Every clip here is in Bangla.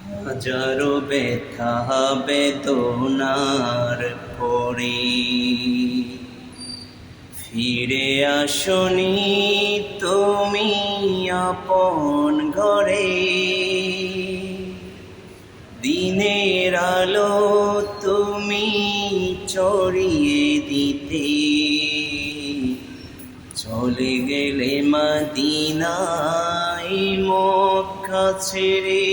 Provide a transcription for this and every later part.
হাজারো ব্যথা বেদনার পরে ফিরে আসনি তুমি আপন ঘরে। দিনের আলো তুমি ছড়িয়ে দিতে চলে গেলে মদিনায় মক্কা ছেড়ে।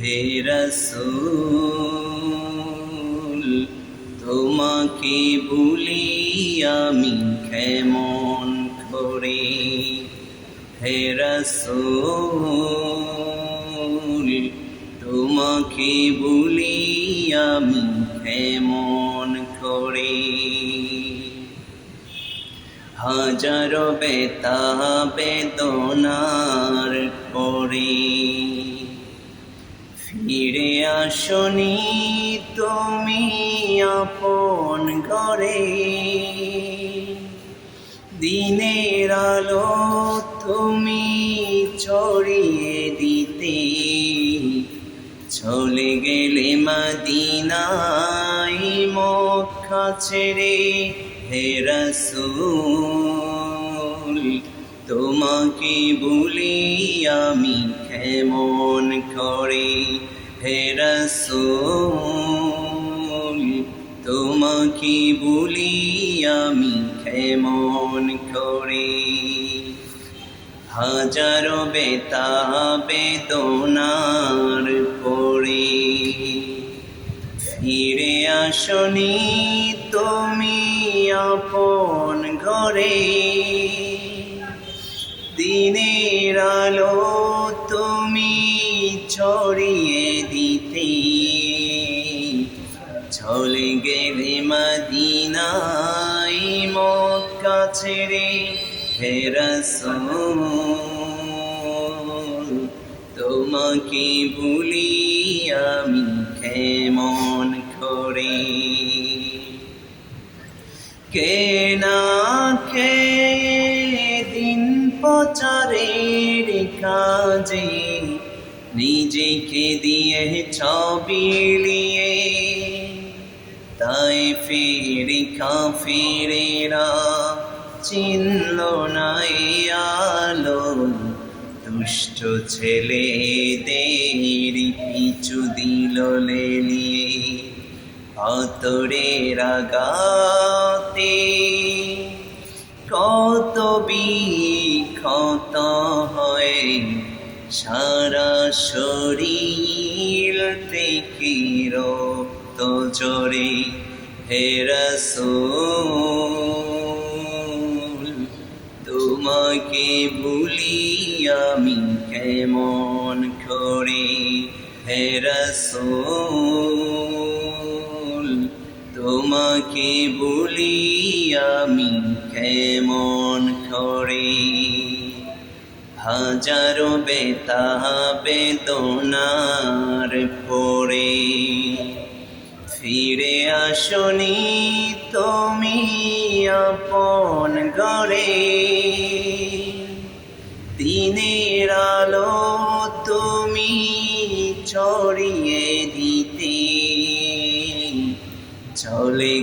হে রাসূল তোমাকে ভুলি আমি কেমন করে। হে রাসূল তোমাকে ভুলি আমি কেমন করে। হাজারো ব্যথা বেদনার পরে ফিরে আসনি তুমি আপন ঘরে। দিনের আলো তুমি ছড়িয়ে দিতে চলে গেলে মদিনায় মক্কা ছেড়ে। হে রাসূল তোমাকে ভুলি আমি কেমন করে। হে রাসূল তোমাকে ভুলি আমি কেমন করে। হাজারো ব্যথা বেদনার পরে ফিরে আসনি তুমি আপন ঘরে। দিনের আলো তুমি ছড়িয়ে দিতে চলে গেলে মদিনায় মক্কা ছেড়ে। হে রাসূল তোমাকে ভুলি আমি কেমন করে। কে না খেয়ে দিন প্রচারের কাজে নিজেকে দিয়ে বিলিয়ে। তাই ফিরে কাফিরেরা চিনল না এই আলো। দুষ্ট ছেলেদের পিছু দিল লেলিয়ে। পাথরের আঘাতে কত বিক্ষত হয় সারা শরীর থেকে রক্ত ঝরে। হে রাসূল তোমাকে ভুলি আমি কেমন করে। হে রাসূল তোমাকে ভুলি আমি কেমন করে। হাজারো ব্যথা বেদনার পরে ফিরে আসনি তুমি আপন ঘরে। দিনের আলো তুমি ছড়িয়ে দিতে চলে